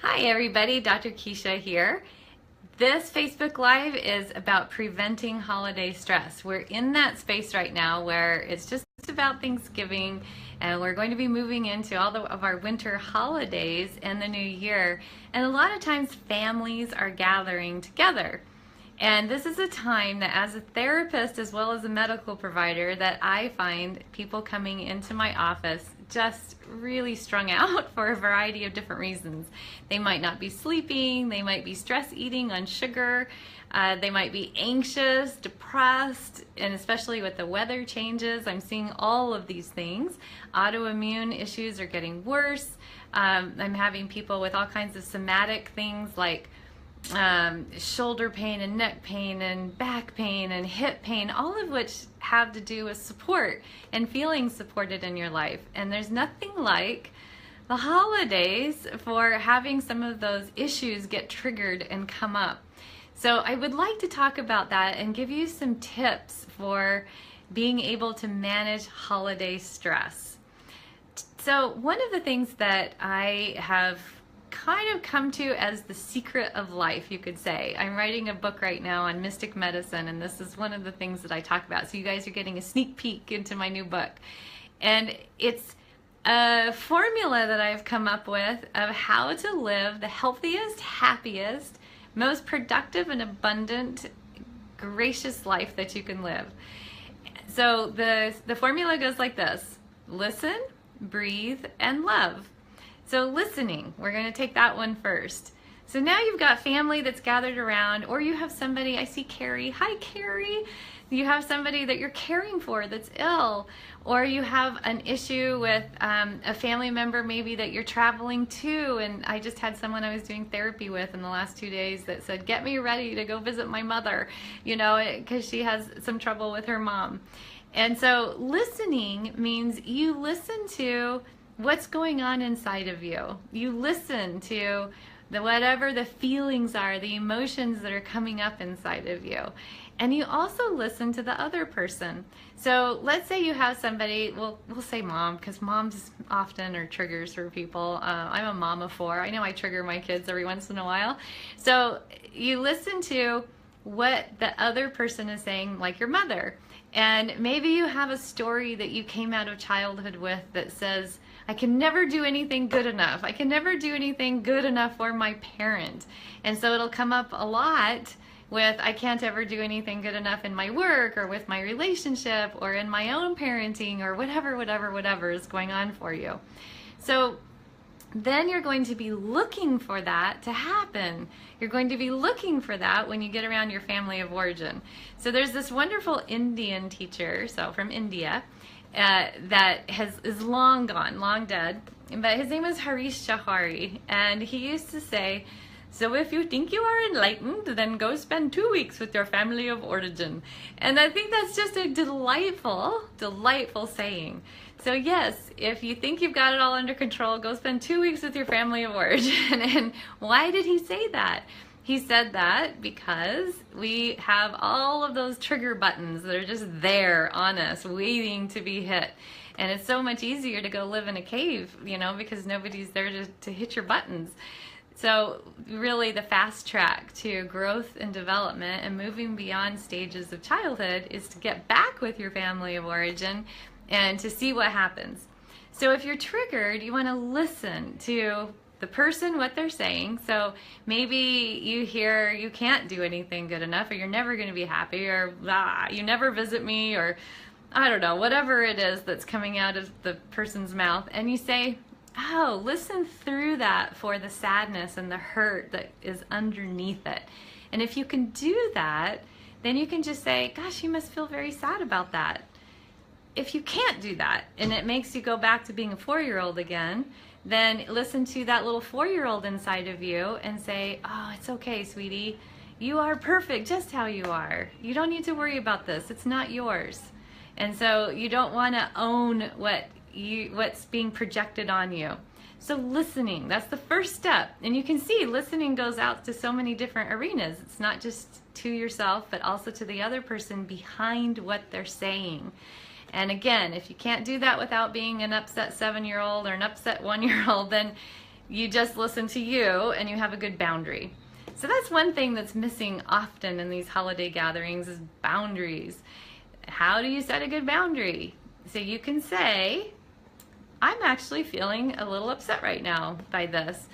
Hi everybody, Dr. Keesha here. This Facebook Live is about preventing holiday stress. We're in that space right now where it's just about Thanksgiving and we're going to be moving into all of our winter holidays and the new year. And a lot of times families are gathering together. And this is a time that as a therapist as well as a medical provider that I find people coming into my office just really strung out for a variety of different reasons. They might not be sleeping, they might be stress eating on sugar, they might be anxious, depressed, and especially with the weather changes, I'm seeing all of these things. Autoimmune issues are getting worse. I'm having people with all kinds of somatic things like shoulder pain and neck pain and back pain and hip pain, all of which have to do with support and feeling supported in your life. And there's nothing like the holidays for having some of those issues get triggered and come up. So I would like to talk about that and give you some tips for being able to manage holiday stress. So one of the things that I have kind of come to as the secret of life, you could say. I'm writing a book right now on mystic medicine, and this is one of the things that I talk about. So you guys are getting a sneak peek into my new book. And it's a formula that I've come up with of how to live the healthiest, happiest, most productive and abundant, gracious life that you can live. So the formula goes like this: listen, breathe, and love. So listening, we're going to take that one first. So now you've got family that's gathered around, or you have somebody, I see Carrie, hi Carrie. You have somebody that you're caring for that's ill, or you have an issue with a family member maybe that you're traveling to. And I just had someone I was doing therapy with in the last 2 days that said, get me ready to go visit my mother, you know, because she has some trouble with her mom. And so listening means you listen to what's going on inside of you. You listen to whatever the feelings are, the emotions that are coming up inside of you. And you also listen to the other person. So let's say you have somebody, we'll say mom, because moms often are triggers for people. I'm a mom of 4. I know I trigger my kids every once in a while. So you listen to what the other person is saying, like your mother. And maybe you have a story that you came out of childhood with that says, I can never do anything good enough. I can never do anything good enough for my parent. And so it'll come up a lot with, I can't ever do anything good enough in my work or with my relationship or in my own parenting or whatever is going on for you. So then you're going to be looking for that to happen. You're going to be looking for that when you get around your family of origin. So there's this wonderful Indian teacher, so from India, that is long gone, long dead, but his name was Harish Chahari, and he used to say, so if you think you are enlightened, then go spend 2 weeks with your family of origin. And I think that's just a delightful, delightful saying. So yes, if you think you've got it all under control, go spend 2 weeks with your family of origin. And why did he say that? He said that because we have all of those trigger buttons that are just there on us, waiting to be hit. And it's so much easier to go live in a cave, you know, because nobody's there to hit your buttons. So really the fast track to growth and development and moving beyond stages of childhood is to get back with your family of origin and to see what happens. So if you're triggered, you want to listen to the person, what they're saying. So maybe you hear you can't do anything good enough, or you're never going to be happy, or you never visit me, or I don't know, whatever it is that's coming out of the person's mouth. And you say, oh, listen through that for the sadness and the hurt that is underneath it. And if you can do that, then you can just say, gosh, you must feel very sad about that. If you can't do that, and it makes you go back to being a 4-year-old again, then listen to that little 4-year-old inside of you and say, oh, it's okay, sweetie. You are perfect just how you are. You don't need to worry about this. It's not yours. And so you don't want to own what's being projected on you. So listening, that's the first step. And you can see listening goes out to so many different arenas. It's not just to yourself, but also to the other person behind what they're saying. And again, if you can't do that without being an upset 7-year-old or an upset 1-year-old, then You just listen to you and you have a good boundary. So that's one thing that's missing often in these holiday gatherings is boundaries. How do you set a good boundary? So you can say, I'm actually feeling a little upset right now by this.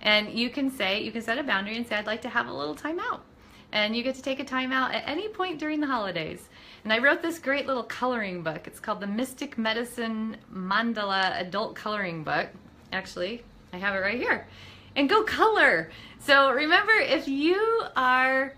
And you can set a boundary and say, I'd like to have a little time out. And you get to take a time out at any point during the holidays. And I wrote this great little coloring book. It's called the Mystic Medicine Mandala Adult Coloring Book. Actually, I have it right here. And go color. So remember, if you are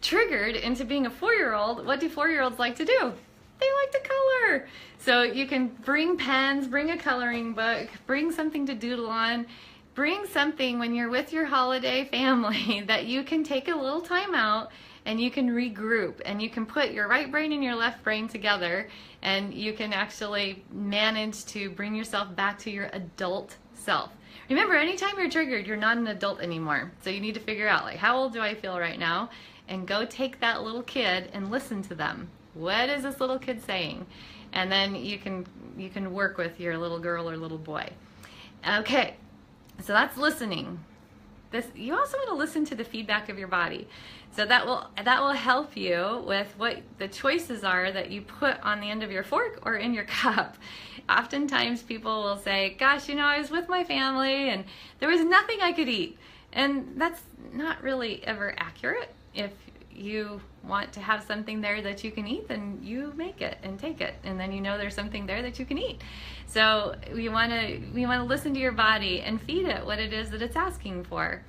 triggered into being a 4-year-old, what do 4-year-olds like to do? They like to color. So you can bring pens, bring a coloring book, bring something to doodle on, bring something when you're with your holiday family that you can take a little time out and you can regroup and you can put your right brain and your left brain together and you can actually manage to bring yourself back to your adult self. Remember, anytime you're triggered, you're not an adult anymore. So you need to figure out, like, how old do I feel right now? And go take that little kid and listen to them. What is this little kid saying? And then you can work with your little girl or little boy. Okay, so that's listening. You also want to listen to the feedback of your body. So that will help you with what the choices are that you put on the end of your fork or in your cup. Oftentimes people will say, gosh, you know, I was with my family and there was nothing I could eat. And that's not really ever accurate. If you want to have something there that you can eat, then you make it and take it, and then you know there's something there that you can eat. So we want to listen to your body and feed it what it is that it's asking for.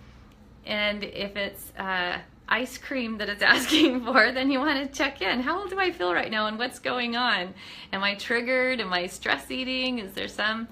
And if it's ice cream that it's asking for, then you want to check in. How do I feel right now and what's going on? Am I triggered? Am I stress eating? Is there some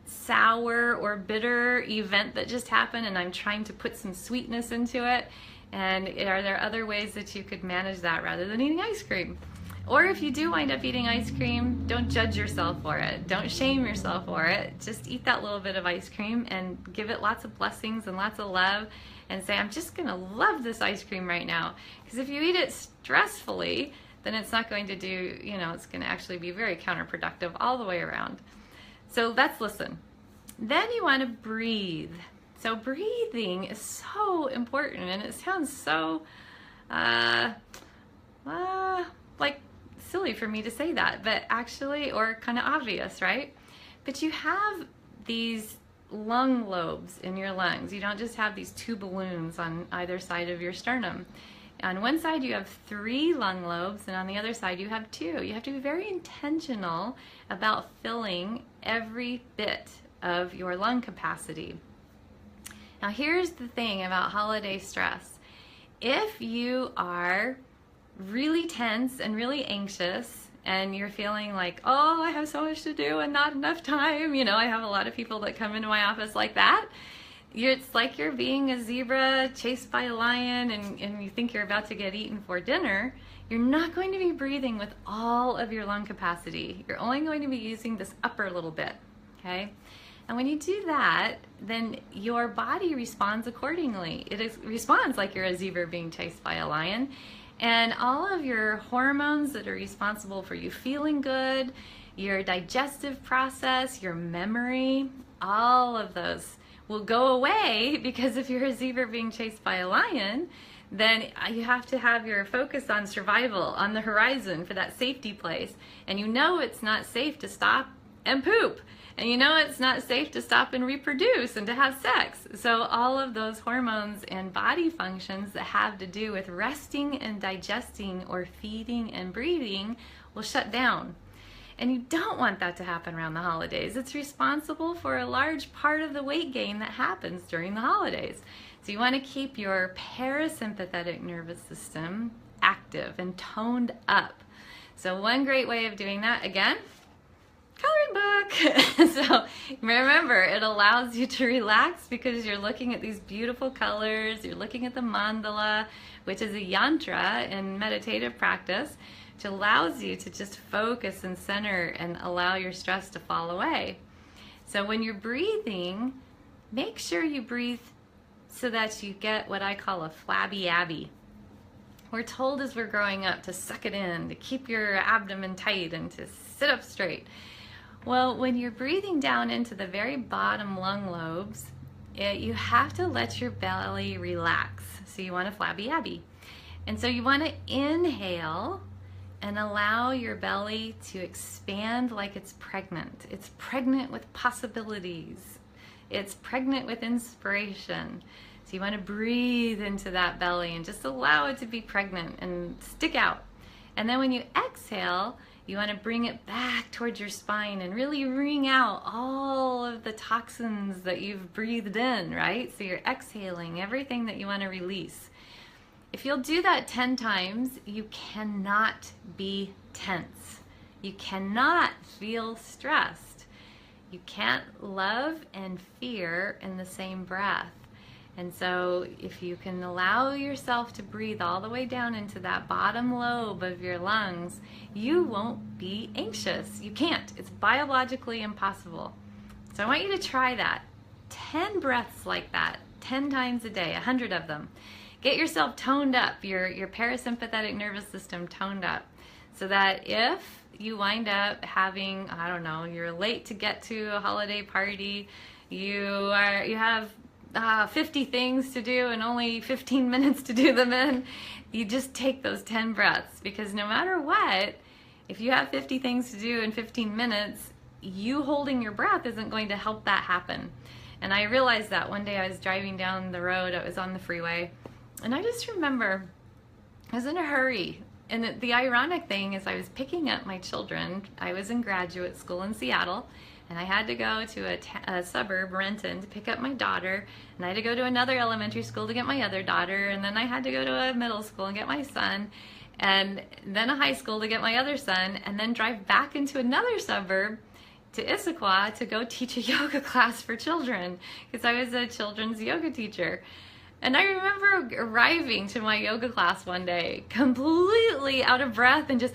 sour or bitter event that just happened and I'm trying to put some sweetness into it? And are there other ways that you could manage that rather than eating ice cream? Or if you do wind up eating ice cream, don't judge yourself for it. Don't shame yourself for it. Just eat that little bit of ice cream and give it lots of blessings and lots of love and say, I'm just gonna love this ice cream right now. Because if you eat it stressfully, then it's not going to do, it's gonna actually be very counterproductive all the way around. So let's listen. Then you wanna breathe. So breathing is so important, and it sounds so like silly for me to say that, but actually, or kind of obvious, right? But you have these lung lobes in your lungs. You don't just have these 2 balloons on either side of your sternum. On one side you have 3 lung lobes, and on the other side you have 2. You have to be very intentional about filling every bit of your lung capacity. Now here's the thing about holiday stress. If you are really tense and really anxious and you're feeling like, oh, I have so much to do and not enough time, I have a lot of people that come into my office like that. It's like you're being a zebra chased by a lion and you think you're about to get eaten for dinner. You're not going to be breathing with all of your lung capacity. You're only going to be using this upper little bit, okay? And when you do that, then your body responds accordingly. It responds like you're a zebra being chased by a lion. And all of your hormones that are responsible for you feeling good, your digestive process, your memory, all of those will go away, because if you're a zebra being chased by a lion, then you have to have your focus on survival, on the horizon for that safety place. And it's not safe to stop and poop. And it's not safe to stop and reproduce and to have sex. So all of those hormones and body functions that have to do with resting and digesting or feeding and breathing will shut down. And you don't want that to happen around the holidays. It's responsible for a large part of the weight gain that happens during the holidays. So you want to keep your parasympathetic nervous system active and toned up. So one great way of doing that, again, coloring book. So remember, it allows you to relax because you're looking at these beautiful colors. You're looking at the mandala, which is a yantra in meditative practice, which allows you to just focus and center and allow your stress to fall away. So when you're breathing, make sure you breathe so that you get what I call a flabby abby. We're told as we're growing up to suck it in, to keep your abdomen tight and to sit up straight. Well, when you're breathing down into the very bottom lung lobes, you have to let your belly relax. So you want a flabby Abby. And so you want to inhale and allow your belly to expand like it's pregnant. It's pregnant with possibilities. It's pregnant with inspiration. So you want to breathe into that belly and just allow it to be pregnant and stick out. And then when you exhale, you want to bring it back towards your spine and really wring out all of the toxins that you've breathed in, right? So you're exhaling everything that you want to release. If you'll do that 10 times, you cannot be tense. You cannot feel stressed. You can't love and fear in the same breath. And so if you can allow yourself to breathe all the way down into that bottom lobe of your lungs, you won't be anxious. You can't. It's biologically impossible. So I want you to try that. 10 breaths like that, 10 times a day, 100 of them. Get yourself toned up, your parasympathetic nervous system toned up, so that if you wind up having, I don't know, you're late to get to a holiday party, you have 50 things to do and only 15 minutes to do them in, you just take those 10 breaths, because no matter what, if you have 50 things to do in 15 minutes, you holding your breath isn't going to help that happen. And I realized that one day I was driving down the road, I was on the freeway, and I just remember I was in a hurry. And the ironic thing is I was picking up my children. I was in graduate school in Seattle, and I had to go to a suburb, Renton, to pick up my daughter, and I had to go to another elementary school to get my other daughter, and then I had to go to a middle school and get my son, and then a high school to get my other son, and then drive back into another suburb to Issaquah to go teach a yoga class for children, because I was a children's yoga teacher. And I remember arriving to my yoga class one day completely out of breath and just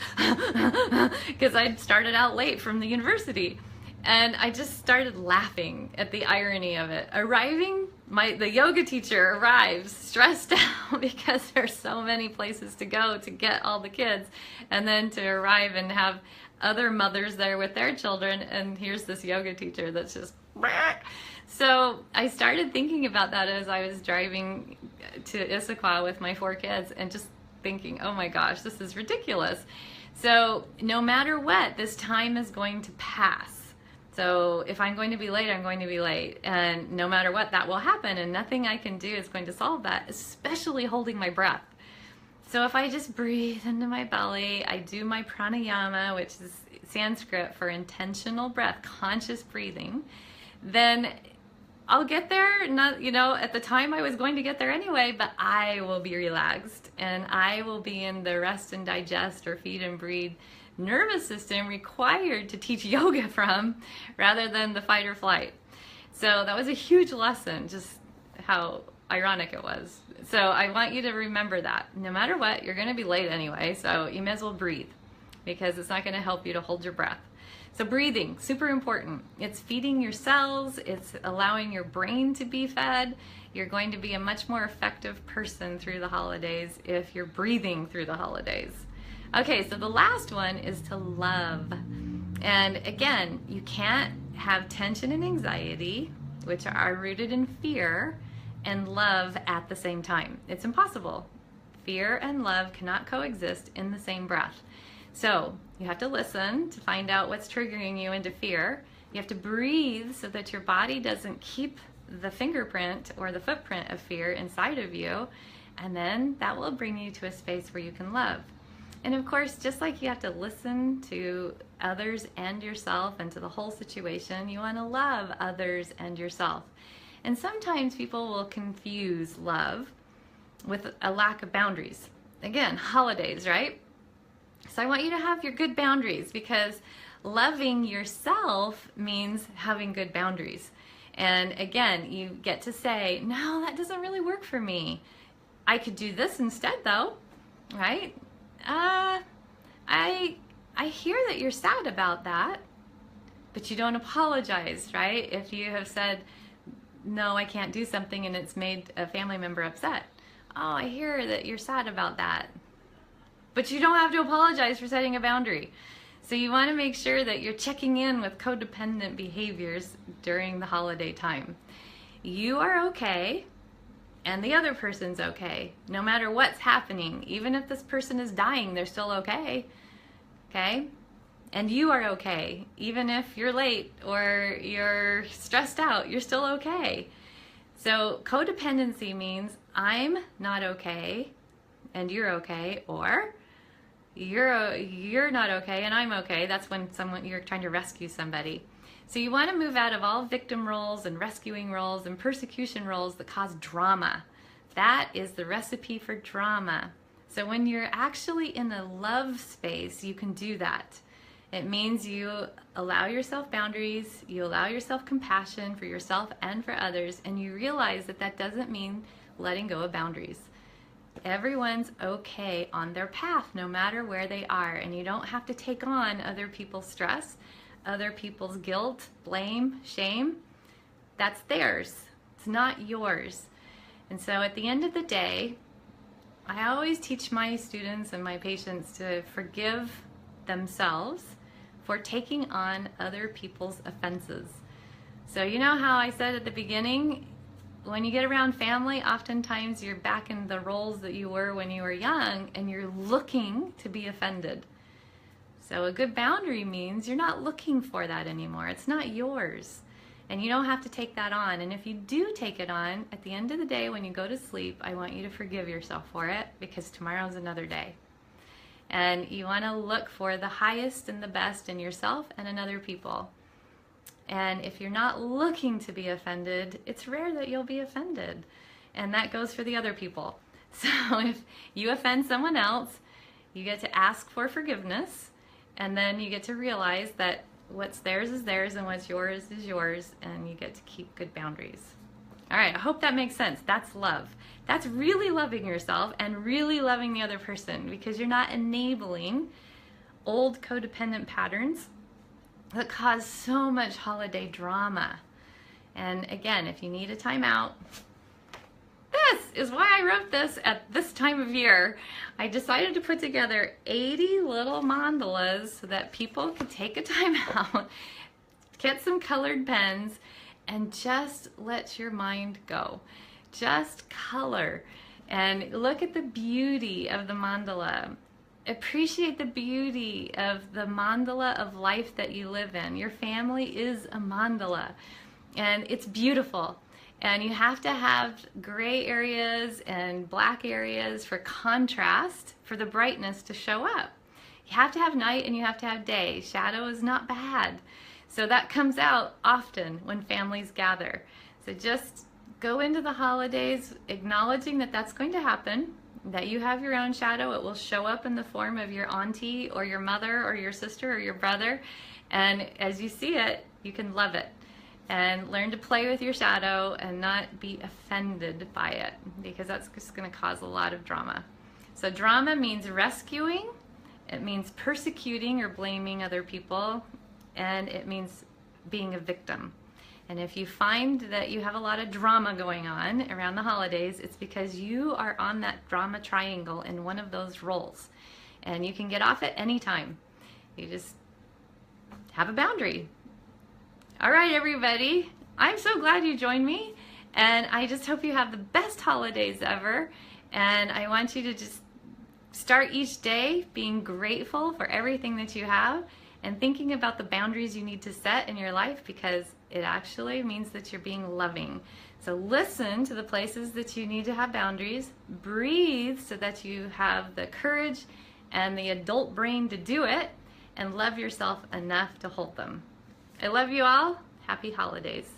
because I'd started out late from the university. And I just started laughing at the irony of it. The yoga teacher arrives stressed out because there's so many places to go to get all the kids, and then to arrive and have other mothers there with their children, and here's this yoga teacher that's just so I started thinking about that as I was driving to Issaquah with my 4 kids, and just thinking, oh my gosh, this is ridiculous. So no matter what, this time is going to pass. So if I'm going to be late, I'm going to be late. And no matter what, that will happen, and nothing I can do is going to solve that, especially holding my breath. So if I just breathe into my belly, I do my pranayama, which is Sanskrit for intentional breath, conscious breathing, then I'll get there, not, at the time I was going to get there anyway, but I will be relaxed, and I will be in the rest and digest, or feed and breathe nervous system required to teach yoga from, rather than the fight or flight. So that was a huge lesson, just how ironic it was. So I want you to remember that no matter what, you're going to be late anyway, so you may as well breathe, because it's not going to help you to hold your breath. So breathing, super important. It's feeding your cells, it's allowing your brain to be fed. You're going to be a much more effective person through the holidays if you're breathing through the holidays. Okay, so the last one is to love. And again, you can't have tension and anxiety, which are rooted in fear, and love at the same time. It's impossible. Fear and love cannot coexist in the same breath. So you have to listen to find out what's triggering you into fear. You have to breathe so that your body doesn't keep the fingerprint or the footprint of fear inside of you. And then that will bring you to a space where you can love. And of course, just like you have to listen to others and yourself and to the whole situation, you want to love others and yourself. And sometimes people will confuse love with a lack of boundaries. Again, holidays, right? So I want you to have your good boundaries, because loving yourself means having good boundaries. And again, you get to say, no, that doesn't really work for me. I could do this instead though, right? I hear that you're sad about that, but you don't apologize, right? If you have said, no, I can't do something, and it's made a family member upset. Oh, I hear that you're sad about that. But you don't have to apologize for setting a boundary. So you want to make sure that you're checking in with codependent behaviors during the holiday time. you are okay and the other person's okay, no matter what's happening. Even if this person is dying, they're still okay. Okay? And you are okay. Even if you're late or you're stressed out, you're still okay. So codependency means I'm not okay and you're okay, or you're not okay and I'm okay. That's when you're trying to rescue somebody. So you want to move out of all victim roles and rescuing roles and persecution roles that cause drama. That is the recipe for drama. So when you're actually in a love space, you can do that. It means you allow yourself boundaries, you allow yourself compassion for yourself and for others, and you realize that that doesn't mean letting go of boundaries. Everyone's okay on their path, no matter where they are, and you don't have to take on other people's stress, other people's guilt, blame, shame. That's theirs. It's not yours. And so at the end of the day, I always teach my students and my patients to forgive themselves for taking on other people's offenses. So you know how I said at the beginning, when you get around family, oftentimes you're back in the roles that you were when you were young and you're looking to be offended. So a good boundary means you're not looking for that anymore. It's not yours. And you don't have to take that on. And if you do take it on, at the end of the day when you go to sleep, I want you to forgive yourself for it, because tomorrow's another day. And you want to look for the highest and the best in yourself and in other people. And if you're not looking to be offended, it's rare that you'll be offended. And that goes for the other people. So if you offend someone else, you get to ask for forgiveness, and then you get to realize that what's theirs is theirs and what's yours is yours, and you get to keep good boundaries. All right, I hope that makes sense. That's love. That's really loving yourself and really loving the other person, because you're not enabling old codependent patterns that cause so much holiday drama. And again, if you need a timeout, this is why I wrote this at this time of year. I decided to put together 80 little mandalas so that people could take a time out, get some colored pens, and just let your mind go. Just color and look at the beauty of the mandala. Appreciate the beauty of the mandala of life that you live in. Your family is a mandala, and it's beautiful. And you have to have gray areas and black areas for contrast, for the brightness to show up. You have to have night and you have to have day. Shadow is not bad. So that comes out often when families gather. So just go into the holidays acknowledging that that's going to happen, that you have your own shadow. It will show up in the form of your auntie or your mother or your sister or your brother. And as you see it, you can love it. And learn to play with your shadow and not be offended by it, because that's just going to cause a lot of drama. So drama means rescuing, it means persecuting or blaming other people, and it means being a victim. And if you find that you have a lot of drama going on around the holidays, it's because you are on that drama triangle in one of those roles. And you can get off at any time. You just have a boundary. All right, everybody, I'm so glad you joined me, and I just hope you have the best holidays ever. And I want you to just start each day being grateful for everything that you have and thinking about the boundaries you need to set in your life, because it actually means that you're being loving. So listen to the places that you need to have boundaries, breathe so that you have the courage and the adult brain to do it, and love yourself enough to hold them. I love you all. Happy holidays.